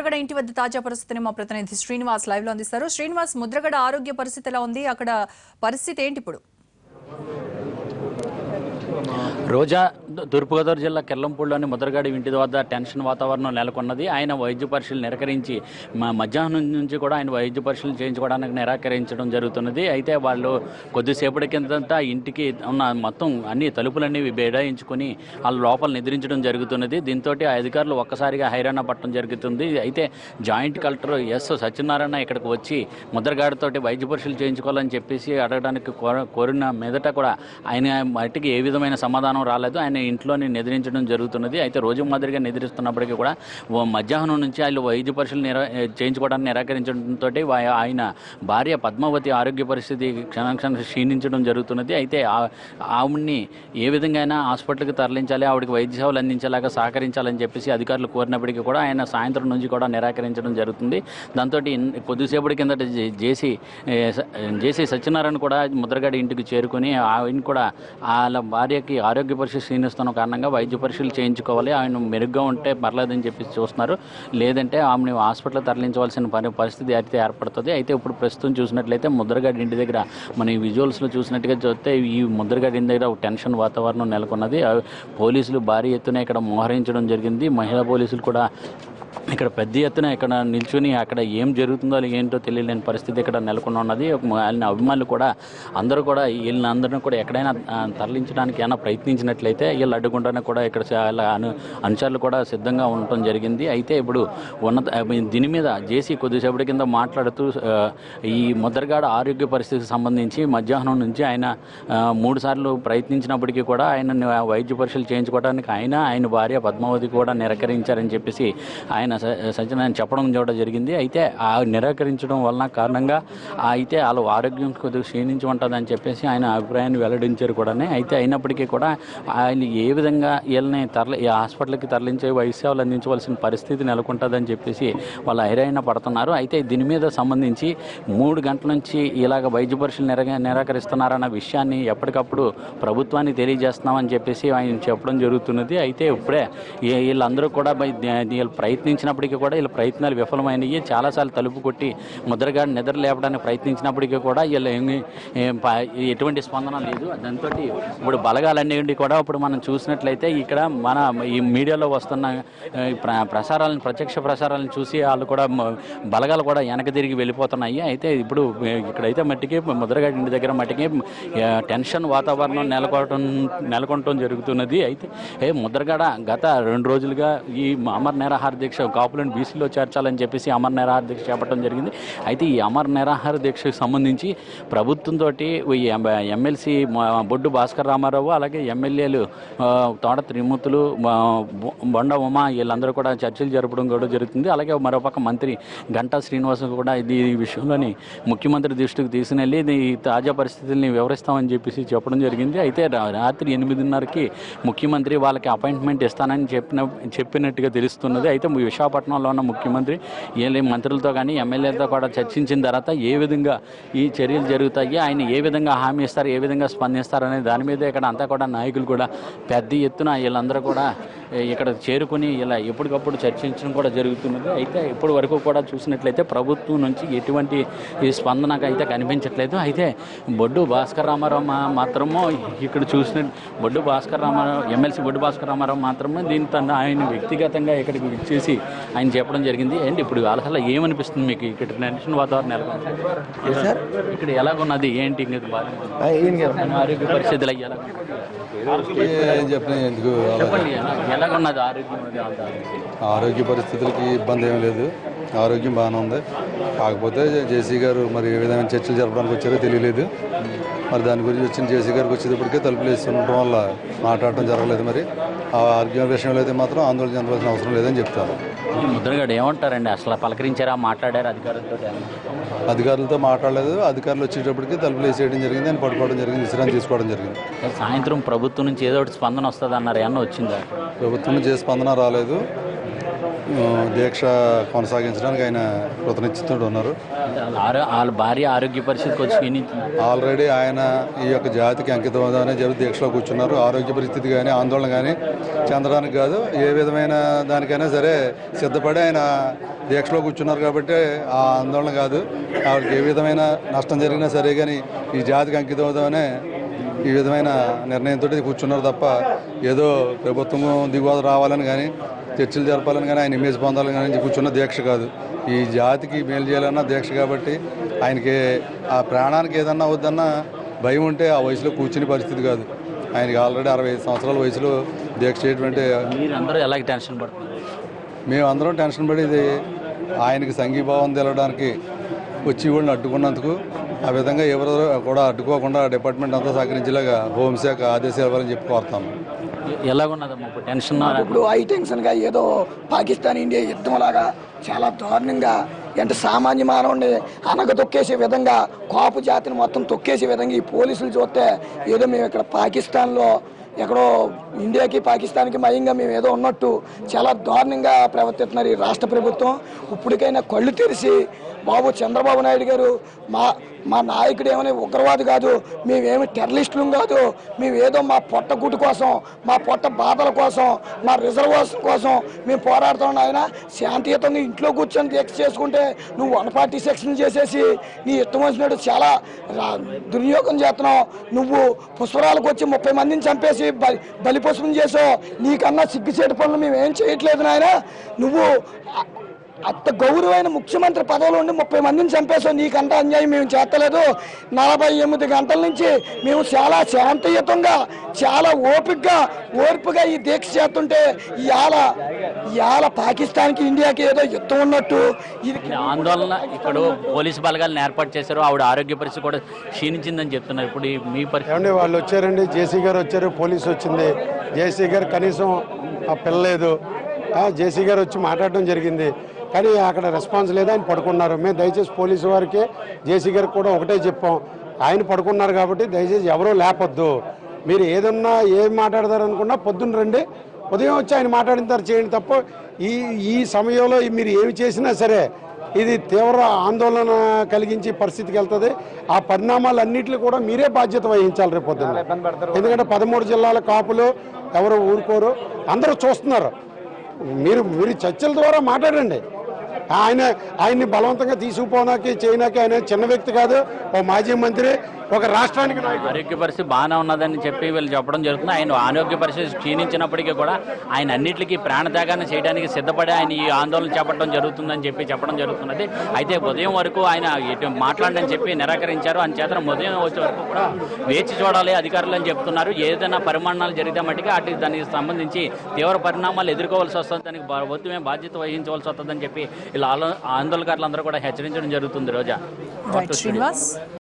ముద్రగడ ఇంటి వద్ద తాజా పరిస్థితిని మా ప్రతినిధి శ్రీనివాస్ లైవ్ లో అందిస్తారు. శ్రీనివాస్, ముద్రగడ ఆరోగ్య పరిస్థితి ఎలా ఉంది? అక్కడ పరిస్థితి ఏంటి ఇప్పుడు? రోజా తూర్పుగోదావరి జిల్లా కెల్లంపూడిలోని ముద్రగడ ఇంటి వద్ద టెన్షన్ వాతావరణం నెలకొన్నది. ఆయన వైద్య పరీక్షలు నిరాకరించి మధ్యాహ్నం నుంచి కూడా ఆయన వైద్య పరీక్షలు చేయించుకోవడానికి నిరాకరించడం జరుగుతున్నది. అయితే వాళ్ళు కొద్దిసేపటి కిందట ఇంటికి ఉన్న మొత్తం అన్ని తలుపులన్నీ బేడాయించుకొని వాళ్ళ లోపల నిద్రించడం జరుగుతున్నది. దీంతో అధికారులు ఒక్కసారిగా హైరాణ పట్టడం జరుగుతుంది. అయితే జాయింట్ కలెక్టర్ ఎస్ సత్యనారాయణ ఇక్కడికి వచ్చి ముద్రగడతోటి వైద్య పరీక్షలు చేయించుకోవాలని చెప్పేసి అడగడానికి కోరిన మీదట కూడా ఆయన మట్టికి ఏ విధమైన సమాధానం రాలేదు. ఆయన ఇంట్లోనే నిద్రించడం జరుగుతున్నది. అయితే రోజు మాదిరిగా నిద్రిస్తున్నప్పటికీ కూడా మధ్యాహ్నం నుంచి ఆయన వైద్య పరీక్షలు చేయించుకోవడానికి నిరాకరించడంతో ఆయన భార్య పద్మావతి ఆరోగ్య పరిస్థితి క్షణక్షణం క్షీణించడం జరుగుతున్నది. అయితే ఆవిడ్ని ఏ విధంగా అయినా హాస్పిటల్కి తరలించాలి, ఆవిడకి వైద్య సేవలు అందించేలాగా సహకరించాలని చెప్పేసి అధికారులు కోరినప్పటికీ కూడా ఆయన సాయంత్రం నుంచి కూడా నిరాకరించడం జరుగుతుంది. దాంతో కొద్దిసేపటి కిందట జేసీ సత్యనారాయణ కూడా ముద్రగడ ఇంటికి చేరుకొని ఆయన కూడా వాళ్ళ భార్యకి ఆరోగ్య పరీక్ష క్షీణిస్తున్న కారణంగా వైద్య పరీక్షలు చేయించుకోవాలి, ఆయన మెరుగ్గా ఉంటే పర్లేదని చెప్పి చూస్తున్నారు, లేదంటే ఆమెను హాస్పిటల్ తరలించవలసిన పరిస్థితి అయితే ఏర్పడుతుంది. అయితే ఇప్పుడు ప్రస్తుతం చూసినట్లయితే ముద్రగడ ఇంటి దగ్గర మన ఈ విజువల్స్లో చూసినట్టుగా చూస్తే ఈ ముద్రగడ ఇంటి దగ్గర టెన్షన్ వాతావరణం నెలకొన్నది. పోలీసులు భారీ ఎత్తున ఇక్కడ మోహరించడం జరిగింది. మహిళా పోలీసులు కూడా ఇక్కడ పెద్ద ఎత్తున ఇక్కడ నిల్చుని అక్కడ ఏం జరుగుతుందో ఏంటో తెలియలేని పరిస్థితి ఇక్కడ నెలకొని ఉన్నది. వాళ్ళని అభిమానులు కూడా అందరూ కూడా వీళ్ళందరినీ కూడా ఎక్కడైనా తరలించడానికి ఏమైనా ప్రయత్నించినట్లయితే వీళ్ళు అడ్డుకుంటానే కూడా ఇక్కడ చాలా అనుచరులు కూడా సిద్ధంగా ఉండటం జరిగింది. అయితే ఇప్పుడు దీని మీద జేసీ కొద్దిసేపటి కింద మాట్లాడుతూ ఈ ముద్రగడ ఆరోగ్య పరిస్థితికి సంబంధించి మధ్యాహ్నం నుంచి ఆయన 3 సార్లు ప్రయత్నించినప్పటికీ కూడా ఆయన వైద్య పరీక్షలు చేయించుకోవడానికి ఆయన భార్య పద్మావతి కూడా నిరాకరించారని చెప్పేసి ఆయన సత్యనారాయణ చెప్పడం కూడా జరిగింది. అయితే ఆ నిరాకరించడం వలన కారణంగా అయితే వాళ్ళ ఆరోగ్యం కొద్దిగా క్షీణించి ఉంటుందని చెప్పేసి ఆయన అభిప్రాయాన్ని వెల్లడించారు కూడా. అయితే అయినప్పటికీ కూడా ఆయన ఏ విధంగా వీళ్ళని హాస్పిటల్కి తరలించే వైద్య సేవలు అందించవలసిన పరిస్థితి నెలకొంటుందని చెప్పేసి వాళ్ళు హైరాణ పడుతున్నారు. అయితే దీని మీద సంబంధించి 3 గంటల నుంచి ఇలాగ వైద్య పరీక్షలు నిరాకరిస్తున్నారన్న విషయాన్ని ఎప్పటికప్పుడు ప్రభుత్వాన్ని తెలియజేస్తున్నామని చెప్పేసి ఆయన చెప్పడం జరుగుతున్నది. అయితే ఇప్పుడే వీళ్ళందరూ కూడా వీళ్ళు ప్రయత్నించినప్పటికీ కూడా వీళ్ళ ప్రయత్నాలు విఫలమైనవి. చాలాసార్లు తలుపు కొట్టి ముద్రగడ నిద్ర లేపడానికి ప్రయత్నించినప్పటికీ కూడా వీళ్ళు ఎటువంటి స్పందన లేదు. దాంతో ఇప్పుడు బలగాలన్నీ కూడా ఇప్పుడు మనం చూసినట్లయితే ఇక్కడ మన ఈ మీడియాలో వస్తున్న ప్రత్యక్ష ప్రసారాలను చూసి వాళ్ళు కూడా బలగాలు కూడా వెనక తిరిగి వెళ్ళిపోతున్నాయి. అయితే ఇప్పుడు ఇక్కడైతే మట్టికి ముద్రగడ ఇంటి దగ్గర మట్టికి టెన్షన్ వాతావరణం నెలకొనటం జరుగుతున్నది. అయితే ముద్రగడ గత 2 రోజులుగా ఈ అమర నిరాహార దీక్ష కాపులను బీసీలో చేర్చాలని చెప్పేసి అమర నిరాహార దీక్ష చేపట్టడం జరిగింది. అయితే ఈ అమర నిరాహార దీక్షకు సంబంధించి ప్రభుత్వంతో ఎమ్మెల్సీ బొడ్డు భాస్కర్ రామారావు అలాగే ఎమ్మెల్యేలు తోట త్రిమూర్తులు బొండ ఉమా వీళ్ళందరూ కూడా చర్చలు జరపడం కూడా జరుగుతుంది. అలాగే మరోపక్క మంత్రి గంటా శ్రీనివాస్ కూడా ఈ విషయంలోని ముఖ్యమంత్రి దృష్టికి తీసుకెళ్ళి ఈ తాజా పరిస్థితుల్ని వివరిస్తామని చెప్పేసి చెప్పడం జరిగింది. అయితే రాత్రి 8:30కి ముఖ్యమంత్రి వాళ్ళకి అపాయింట్మెంట్ ఇస్తానని చెప్పినట్టుగా తెలుస్తున్నది. అయితే విశాఖపట్నంలో ఉన్న ముఖ్యమంత్రి మంత్రులతో కానీ ఎమ్మెల్యేలతో కూడా చర్చించిన తర్వాత ఏ విధంగా ఈ చర్యలు జరుగుతాయి, ఆయన ఏ విధంగా హామీ ఇస్తారు, ఏ విధంగా స్పందిస్తారు అనే దాని మీద ఇక్కడ అంతా కూడా నాయకులు కూడా పెద్ద ఎత్తున వీళ్ళందరూ కూడా ఇక్కడ చేరుకుని ఇలా ఎప్పటికప్పుడు చర్చించడం కూడా జరుగుతున్నది. అయితే ఇప్పటి వరకు కూడా చూసినట్లయితే ప్రభుత్వం నుంచి ఎటువంటి స్పందనకు అయితే కనిపించట్లేదు. అయితే బొడ్డు భాస్కర్ రామారావు మాత్రము ఇక్కడ ఎమ్మెల్సీ బొడ్డు భాస్కర్ రామారావు మాత్రమే దీని ఆయన వ్యక్తిగతంగా ఇక్కడికి ఇచ్చేసి ఆయన చెప్పడం జరిగింది. అండ్ ఇప్పుడు అసలు ఏమనిపిస్తుంది మీకు ఇక్కడ టెన్షన్ వాతావరణం ఇక్కడ ఎలాగున్నది ఏంటి ఆరోగ్య పరిస్థితులు ఎలాగున్నది ఆరోగ్య పరిస్థితులకి ఇబ్బంది ఏమీ లేదు, ఆరోగ్యం బాగానే ఉంది. కాకపోతే జేసీ గారు మరి ఏ విధమైన చర్చలు జరపడానికి వచ్చారో తెలియలేదు. మరి దాని గురించి వచ్చిన జేసీ గారికి వచ్చేటప్పటికే తలుపులు వేసి ఉండటం వల్ల మాట్లాడటం జరగలేదు. మరి ఆ ఆరోగ్య విషయంలో అయితే మాత్రం ఆందోళన చెందవలసిన అవసరం లేదని చెప్తారు. ముద్రగడ ఏమంటారండి? అసలు పలకరించారా, మాట్లాడారు అధికారులతో మాట్లాడలేదు. అధికారులు వచ్చేటప్పటికి తలుపులు వేసేయడం జరిగింది, ఆయన పడుకోవడం జరిగింది, విశ్రాంతి తీసుకోవడం జరిగింది. సాయంత్రం ప్రభుత్వం నుంచి ఏదో ఒకటి స్పందన వస్తుంది అన్నారు, ఏమన్నా వచ్చిందా? ప్రభుత్వం నుంచి ఏ స్పందన రాలేదు. దీక్ష కొనసాగించడానికి ఆయన కృతనిశ్చితుడు ఉన్నారు. వాళ్ళ భార్య ఆరోగ్య పరిస్థితికి వచ్చి క్షీణించింది. ఆల్రెడీ ఆయన ఈ యొక్క జాతికి అంకితం అవుదామని చెప్పి దీక్షలో కూర్చున్నారు. ఆరోగ్య పరిస్థితి కానీ ఆందోళన కానీ చెందడానికి కాదు, ఏ విధమైన దానికైనా సరే సిద్ధపడి ఆయన దీక్షలో కూర్చున్నారు కాబట్టి ఆ ఆందోళన కాదు. ఆవిడకి ఏ విధమైన నష్టం జరిగినా సరే కానీ ఈ జాతికి అంకితం అవుదామనే ఈ విధమైన నిర్ణయంతో కూర్చున్నారు తప్ప ఏదో ప్రభుత్వం దిగువద రావాలని కానీ చర్చలు జరపాలని కానీ ఆయన ఇమేజ్ పొందాలని కానీ కూర్చున్న దీక్ష కాదు. ఈ జాతికి మేలు చేయాలన్న దీక్ష కాబట్టి ఆయనకి ఆ ప్రాణానికి ఏదన్నా అవుద్దన్న భయం ఉంటే ఆ వయసులో కూర్చునే పరిస్థితి కాదు. ఆయనకి ఆల్రెడీ 65 సంవత్సరాల వయసులో దీక్ష చేయటువంటి మీరందరూ ఎలాగ టెన్షన్ పడుతున్నారు? మేమందరం టెన్షన్ పడేది ఆయనకి సంఘీభావం తెలడానికి వచ్చి వాళ్ళని అడ్డుకున్నందుకు, ఆ విధంగా ఎవరు కూడా అడ్డుకోకుండా డిపార్ట్మెంట్ అంతా సహకరించేలాగా హోంశాఖ ఆదేశాలు ఇవ్వాలని చెప్పి కోరుతాము. ఎలాగున్నదమ్మా ఇప్పుడు టెన్షన్? ఇప్పుడు హై టెన్షన్గా ఏదో పాకిస్తాన్ ఇండియా యుద్ధంలాగా చాలా దారుణంగా అంటే సామాన్య మానవుడిని అనగదొక్కేసే విధంగా కాపు జాతిని మొత్తం తొక్కేసే విధంగా ఈ పోలీసులు చూస్తే ఏదో మేము ఇక్కడ పాకిస్తాన్లో ఎక్కడో ఇండియాకి పాకిస్తాన్కి మయంగా మేము ఏదో ఉన్నట్టు చాలా దారుణంగా ప్రవర్తిస్తున్నారు ఈ రాష్ట్ర ప్రభుత్వం. ఇప్పటికైనా కళ్ళు తెరిచి బాబు చంద్రబాబు నాయుడు గారు మా నాయకుడు ఏమైనా ఉగ్రవాది కాదు, మేమేమి టెర్రరిస్టులు కాదు, మేమేదో మా పొట్ట గుడ్డు కోసం, మా పొట్ట బాధల కోసం, మా రిజర్వేషన్ కోసం మేము పోరాడుతున్నాం. ఆయన శాంతియుతంగా ఇంట్లో కూర్చొని దీక్ష చేసుకుంటే నువ్వు 140 సెక్షన్లు చేసేసి నీ ఇష్టం వచ్చినట్టు చాలా దుర్వినియోగం చేస్తున్నావు. నువ్వు పుష్పరాలకు వచ్చి 30 మందిని చంపేసి బలిపశువుని చేసావు. నీకన్నా సిగ్గుచేటు పనులు మేము ఏం చేయట్లేదు నాయన. నువ్వు అంత గౌరవమైన ముఖ్యమంత్రి పదవిలో ఉండి 30 మందిని చంపేసావు. నీకంటే అన్యాయం మేము చేస్తలేదు. 48 గంటల నుంచి మేము చాలా శాంతియుతంగా చాలా ఓర్పుగా ఈ దీక్ష చేస్తుంటే ఇవాళ పాకిస్తాన్కి ఇండియాకి ఏదో యుద్ధం ఉన్నట్టు ఇది ఆందోళన. ఇప్పుడు పోలీసు బలగాలను ఏర్పాటు చేశారు, ఆవిడ ఆరోగ్య పరిస్థితి కూడా క్షీణించిందని చెప్తున్నారు. ఇప్పుడు మీ పరిస్థితి? వాళ్ళు వచ్చారండి, జేసీ గారు వచ్చారు, పోలీసు వచ్చింది. జేసీ గారు కనీసం పిల్లలేదు. జేసీ గారు వచ్చి మాట్లాడడం జరిగింది, కానీ అక్కడ రెస్పాన్స్ లేదు. ఆయన పడుకున్నారు. మేము దయచేసి పోలీసు వారికి జేసీ గారికి కూడా ఒకటే చెప్పాం, ఆయన పడుకున్నారు కాబట్టి దయచేసి ఎవరూ లేపొద్దు. మీరు ఏదన్నా ఏం మాట్లాడతారు అనుకున్నా పొద్దున్న రండి, ఉదయం వచ్చి ఆయన మాట్లాడిన తర్వాత చేయండి తప్ప ఈ సమయంలో మీరు ఏమి చేసినా సరే ఇది తీవ్ర ఆందోళన కలిగించే పరిస్థితికి వెళ్తుంది. ఆ పరిణామాలన్నింటినీ కూడా మీరే బాధ్యత వహించాలి రేపు పొద్దున్న. ఎందుకంటే 13 జిల్లాల కాపులు ఎవరు ఊరుకోరు, అందరూ చూస్తున్నారు. మీరు చర్చల ద్వారా మాట్లాడండి. ఆయన్ని బలవంతంగా తీసుకుపోనాకి చేయనాకి ఆయన చిన్న వ్యక్తి కాదు, ఒక మాజీ మంత్రి, ఒక రాష్ట్రానికి నాయకుడు. ఆరోగ్య పరిస్థితి బాగానే ఉన్నదని చెప్పి వీళ్ళు చెప్పడం జరుగుతుంది. ఆయన ఆరోగ్య పరిస్థితి క్షీణించినప్పటికీ కూడా ఆయన అన్నింటికీ ప్రాణత్యాగాన్ని చేయడానికి సిద్ధపడి ఆయన ఈ ఆందోళన చేపట్టడం జరుగుతుందని చెప్పడం జరుగుతున్నది. అయితే ఉదయం వరకు ఆయన మాట్లాడని చెప్పి నిరాకరించారు. అని చేత ఉదయం వచ్చే వరకు కూడా వేచి చూడాలి అధికారులు అని చెప్తున్నారు. ఏదైనా పరిమాణాలు జరిగితే మట్టికి దానికి సంబంధించి తీవ్ర పరిణామాలు ఎదుర్కోవాల్సి వస్తుంది, దానికి ప్రభుత్వమే బాధ్యత వహించవలసి వస్తుందని చెప్పి ఇలా ఆందోళనకారులందరూ కూడా హెచ్చరించడం జరుగుతుంది. రోజా శ్రీనివాస్.